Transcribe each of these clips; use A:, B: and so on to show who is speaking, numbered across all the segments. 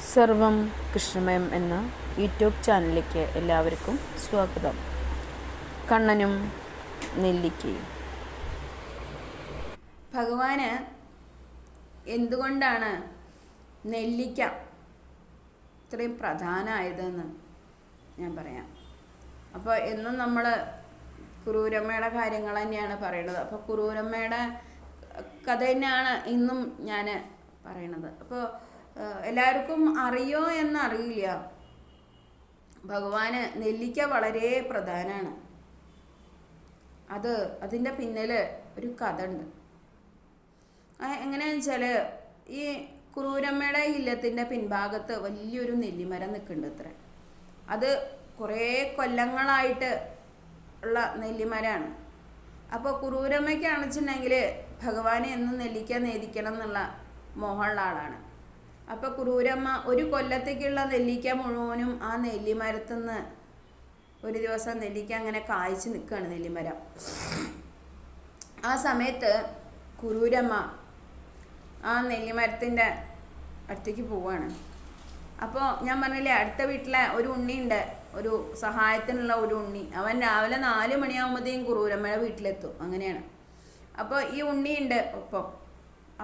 A: സർവം കൃഷ്ണമയം എന്ന യൂട്യൂബ് ചാനലിലേക്ക് എല്ലാവർക്കും സ്വാഗതം. കണ്ണനും നെല്ലിക്കയും.
B: ഭഗവാന് എന്തുകൊണ്ടാണ് നെല്ലിക്ക ഇത്രയും പ്രധാനമായതെന്ന് ഞാൻ പറയാം. അപ്പോൾ എന്നും നമ്മൾ കുറൂരമ്മയുടെ കാര്യങ്ങൾ തന്നെയാണ് പറയണത്. അപ്പോൾ കുറൂരമ്മയുടെ കഥ തന്നെയാണ് ഇന്നും ഞാൻ പറയണത്. അപ്പോൾ എല്ലാവർക്കും അറിയോ എന്നറിയില്ല, ഭഗവാന് നെല്ലിക്ക വളരെ പ്രധാനമാണ്. അതിൻ്റെ പിന്നിൽ ഒരു കഥ ഉണ്ട്. എങ്ങനെയാണെന്ന് വെച്ചാൽ, ഈ കുറൂരമ്മയുടെ ഇല്ലത്തിൻ്റെ പിൻഭാഗത്ത് വലിയൊരു നെല്ലിമരം നിൽക്കുന്നുണ്ട് അത്ര. അത് കുറേ കൊല്ലങ്ങളായിട്ട് ഉള്ള നെല്ലിമരമാണ്. അപ്പോൾ കുറൂരമ്മയ്ക്കാണെന്ന് വെച്ചിട്ടുണ്ടെങ്കിൽ ഭഗവാനെ എന്നും നെല്ലിക്ക നേദിക്കണം എന്നുള്ള മോഹമുള്ള ആളാണ്. അപ്പോൾ കുറൂരമ്മ ഒരു കൊല്ലത്തേക്കുള്ള നെല്ലിക്ക മുഴുവനും ആ നെല്ലിമരത്തിൽ നിന്ന് ഒരു ദിവസം നെല്ലിക്ക അങ്ങനെ കായ്ച്ച് നിൽക്കുകയാണ് നെല്ലിമരം. ആ സമയത്ത് കുറൂരമ്മ ആ നെല്ലിമരത്തിൻ്റെ അടുത്തേക്ക് പോവാണ്. അപ്പോൾ ഞാൻ പറഞ്ഞില്ലേ, അടുത്ത വീട്ടിലെ ഒരു ഉണ്ണിയുണ്ട്, ഒരു സഹായത്തിനുള്ള ഒരു ഉണ്ണി. അവൻ രാവിലെ 4 മണിയാകുമ്പോഴത്തേക്കും കുറൂരമ്മയുടെ വീട്ടിലെത്തും. അങ്ങനെയാണ്. അപ്പോൾ ഈ ഉണ്ണിയുണ്ട് ഒപ്പം.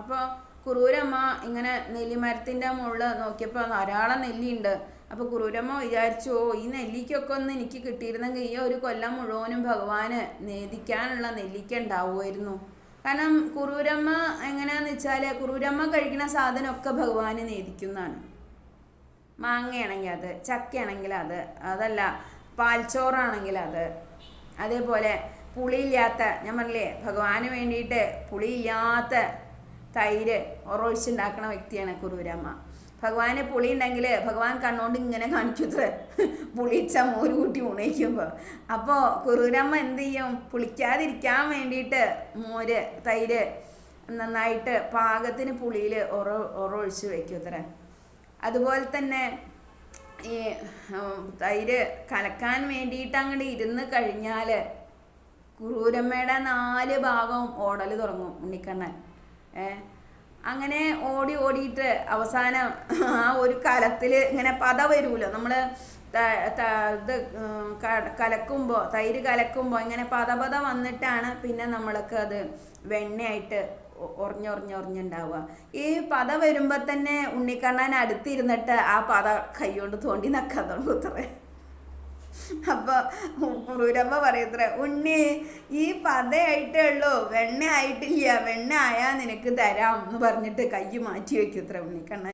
B: അപ്പോൾ കുറൂരമ്മ ഇങ്ങനെ നെല്ലിമരത്തിൻ്റെ മുകളിൽ നോക്കിയപ്പോൾ ധാരാളം നെല്ലിയുണ്ട്. അപ്പോൾ കുറൂരമ്മ വിചാരിച്ചു, ഈ നെല്ലിക്കൊക്കെ ഒന്ന് എനിക്ക് കിട്ടിയിരുന്നെങ്കിൽ ഈ ഒരു കൊല്ലം മുഴുവനും ഭഗവാന് നേദിക്കാനുള്ള നെല്ലിക്ക ഉണ്ടാവുമായിരുന്നു. കാരണം കുറൂരമ്മ എങ്ങനെയാണെന്ന് വെച്ചാൽ, കുറൂരമ്മ കഴിക്കുന്ന സാധനമൊക്കെ ഭഗവാന് നേദിക്കുന്നതാണ്. മാങ്ങയാണെങ്കിൽ അത്, ചക്കയാണെങ്കിൽ അത്, അതല്ല പാൽച്ചോറാണെങ്കിൽ അത്, അതേപോലെ പുളിയില്ലാത്ത, ഞാൻ പറഞ്ഞില്ലേ ഭഗവാന് വേണ്ടിയിട്ട് പുളിയില്ലാത്ത തൈര് ഒറൊഴിച്ചുണ്ടാക്കുന്ന വ്യക്തിയാണ് കുറൂരമ്മ. ഭഗവാന് പുളി ഉണ്ടെങ്കിൽ ഭഗവാൻ കണ്ണുകൊണ്ട് ഇങ്ങനെ കാണിക്കത്ര, പുളിച്ച മോര് കൂട്ടി ഉണയിക്കുമ്പോൾ. അപ്പോൾ കുറൂരമ്മ എന്ത് ചെയ്യും, പുളിക്കാതിരിക്കാൻ വേണ്ടിയിട്ട് മോര് തൈര് നന്നായിട്ട് പാകത്തിന് പുളിയിൽ ഒറൊഴിച്ച് വയ്ക്കുമത്ര. അതുപോലെ തന്നെ ഈ തൈര് കലക്കാൻ വേണ്ടിയിട്ട് അങ്ങോട്ട് ഇരുന്ന് കഴിഞ്ഞാൽ കുറൂരമ്മയുടെ 4 ഭാഗവും ഓടൽ തുടങ്ങും ഉണ്ണിക്കണ്ണൻ. അങ്ങനെ ഓടിയിട്ട് അവസാനം ആ ഒരു കലത്തിൽ ഇങ്ങനെ പത വരുമല്ലോ, നമ്മൾ ഇത് കലക്കുമ്പോൾ, തൈര് കലക്കുമ്പോൾ ഇങ്ങനെ പത വന്നിട്ടാണ് പിന്നെ നമ്മൾക്ക് അത് വെണ്ണയായിട്ട് ഉറഞ്ഞുണ്ടാവുക. ഈ പത വരുമ്പോൾ തന്നെ ഉണ്ണിക്കണ്ണൻ അടുത്തിരുന്നിട്ട് ആ പത കൈകൊണ്ട് തോണ്ടി നക്കാൻ തുടങ്ങുത്രേ. അപ്പോൾ കുറൂരമ്മ പറയത്രേ, ഉണ്ണി ഈ പതയായിട്ടേ ഉള്ളൂ, വെണ്ണ ആയിട്ടില്ല, വെണ്ണ ആയാൽ നിനക്ക് തരാം എന്ന് പറഞ്ഞിട്ട് കൈ മാറ്റി വയ്ക്കുത്രേ ഉണ്ണിക്കണ്ണൻ.